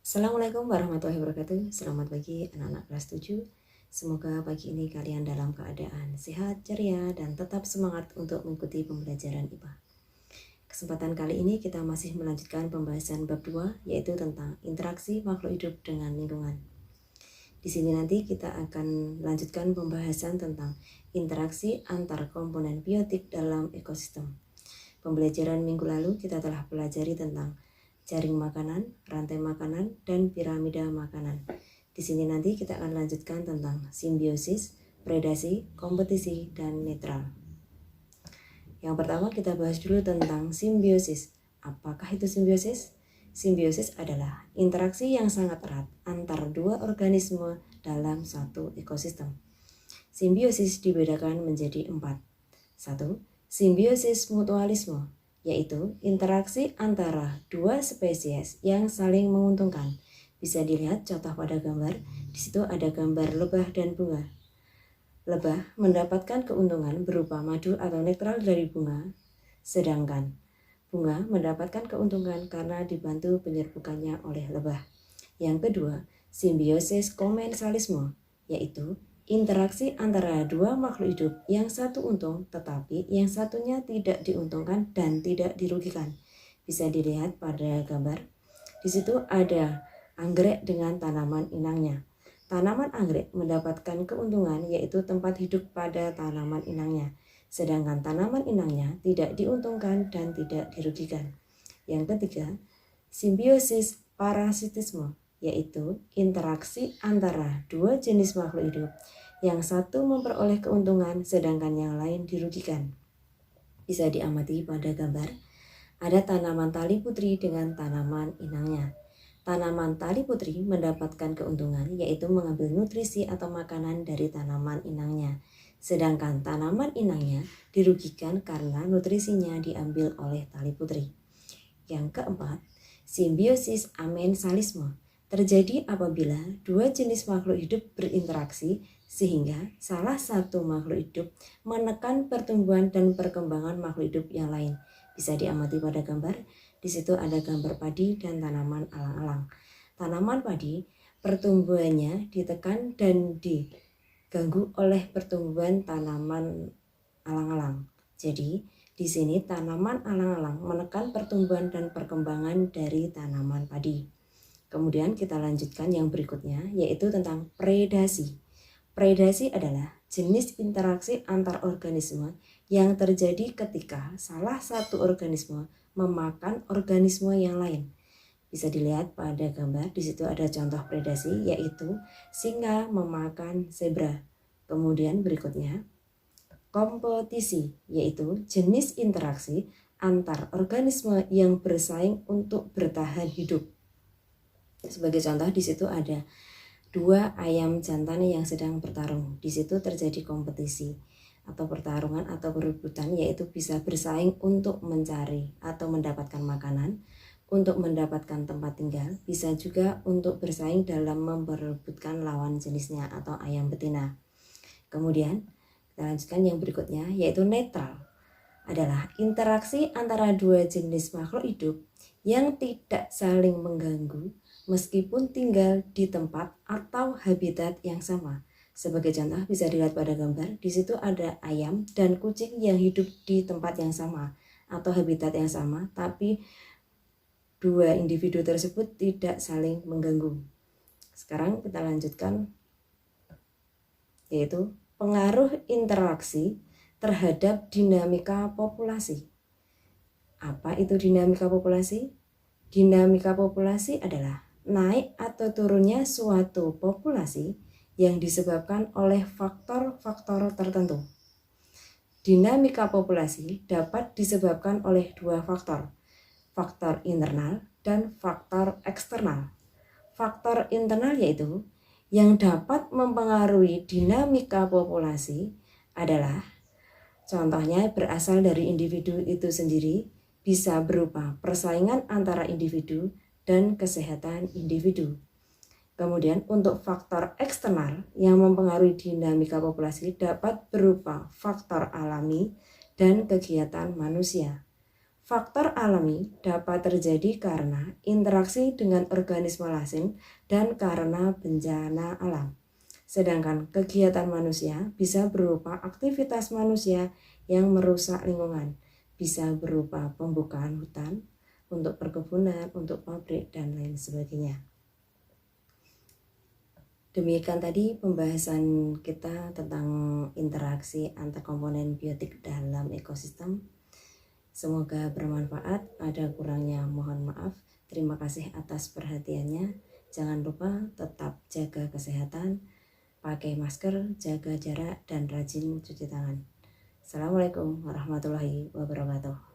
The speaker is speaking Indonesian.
Assalamualaikum warahmatullahi wabarakatuh. Selamat pagi anak-anak kelas 7. Semoga pagi ini kalian dalam keadaan sehat, ceria, dan tetap semangat untuk mengikuti pembelajaran IPA. Kesempatan kali ini kita masih melanjutkan pembahasan bab 2, yaitu tentang interaksi makhluk hidup dengan lingkungan. Di sini nanti kita akan lanjutkan pembahasan tentang interaksi antar komponen biotik dalam ekosistem. Pembelajaran minggu lalu kita telah pelajari tentang jaring makanan, rantai makanan, dan piramida makanan. Di sini nanti kita akan lanjutkan tentang simbiosis, predasi, kompetisi, dan netral. Yang pertama kita bahas dulu tentang simbiosis. Apakah itu simbiosis? Simbiosis adalah interaksi yang sangat erat antar dua organisme dalam satu ekosistem. Simbiosis dibedakan menjadi 4. 1. Simbiosis mutualisme, yaitu interaksi antara dua spesies yang saling menguntungkan. Bisa dilihat contoh pada gambar. Di situ ada gambar lebah dan bunga. Lebah mendapatkan keuntungan berupa madu atau nektar dari bunga, sedangkan bunga mendapatkan keuntungan karena dibantu penyerbukannya oleh lebah. Yang kedua, simbiosis komensalisme, yaitu interaksi antara dua makhluk hidup yang satu untung tetapi yang satunya tidak diuntungkan dan tidak dirugikan. Bisa dilihat pada gambar. Di situ ada anggrek dengan tanaman inangnya. Tanaman anggrek mendapatkan keuntungan yaitu tempat hidup pada tanaman inangnya. Sedangkan tanaman inangnya tidak diuntungkan dan tidak dirugikan. Yang ketiga, simbiosis parasitisme, yaitu interaksi antara dua jenis makhluk hidup. Yang satu memperoleh keuntungan sedangkan yang lain dirugikan. Bisa diamati pada gambar. Ada tanaman tali putri dengan tanaman inangnya. Tanaman tali putri mendapatkan keuntungan yaitu mengambil nutrisi atau makanan dari tanaman inangnya. Sedangkan tanaman inangnya dirugikan karena nutrisinya diambil oleh tali putri. Yang keempat, simbiosis amensalisme terjadi apabila dua jenis makhluk hidup berinteraksi sehingga salah satu makhluk hidup menekan pertumbuhan dan perkembangan makhluk hidup yang lain. Bisa diamati pada gambar. Di situ ada gambar padi dan tanaman alang-alang. Tanaman padi pertumbuhannya ditekan dan diganggu oleh pertumbuhan tanaman alang-alang. Jadi di sini tanaman alang-alang menekan pertumbuhan dan perkembangan dari tanaman padi. Kemudian kita lanjutkan yang berikutnya, yaitu tentang predasi. Predasi adalah jenis interaksi antar organisme yang terjadi ketika salah satu organisme memakan organisme yang lain. Bisa dilihat pada gambar. Di situ ada contoh predasi, yaitu singa memakan zebra. Kemudian berikutnya, kompetisi, yaitu jenis interaksi antar organisme yang bersaing untuk bertahan hidup. Sebagai contoh, di situ ada dua ayam jantan yang sedang bertarung. Di situ terjadi kompetisi atau pertarungan atau perebutan, yaitu bisa bersaing untuk mencari atau mendapatkan makanan, untuk mendapatkan tempat tinggal, bisa juga untuk bersaing dalam memperebutkan lawan jenisnya atau ayam betina. Kemudian kita lanjutkan yang berikutnya, yaitu netral. Adalah interaksi antara dua jenis makhluk hidup yang tidak saling mengganggu meskipun tinggal di tempat atau habitat yang sama. Sebagai contoh bisa dilihat pada gambar. Di situ ada ayam dan kucing yang hidup di tempat yang sama atau habitat yang sama, tapi dua individu tersebut tidak saling mengganggu. Sekarang kita lanjutkan, yaitu pengaruh interaksi terhadap dinamika populasi. Apa itu dinamika populasi? Dinamika populasi adalah naik atau turunnya suatu populasi yang disebabkan oleh faktor-faktor tertentu. Dinamika populasi dapat disebabkan oleh dua faktor, faktor internal dan faktor eksternal. Faktor internal yaitu yang dapat mempengaruhi dinamika populasi adalah contohnya berasal dari individu itu sendiri, bisa berupa persaingan antara individu dan kesehatan individu. Kemudian untuk faktor eksternal yang mempengaruhi dinamika populasi dapat berupa faktor alami dan kegiatan manusia. Faktor alami dapat terjadi karena interaksi dengan organisme lain dan karena bencana alam. Sedangkan kegiatan manusia bisa berupa aktivitas manusia yang merusak lingkungan, bisa berupa pembukaan hutan untuk perkebunan, untuk pabrik, dan lain sebagainya. Demikian tadi pembahasan kita tentang interaksi antar komponen biotik dalam ekosistem. Semoga bermanfaat, ada kurangnya mohon maaf. Terima kasih atas perhatiannya. Jangan lupa tetap jaga kesehatan, pakai masker, jaga jarak, dan rajin cuci tangan. Assalamualaikum warahmatullahi wabarakatuh.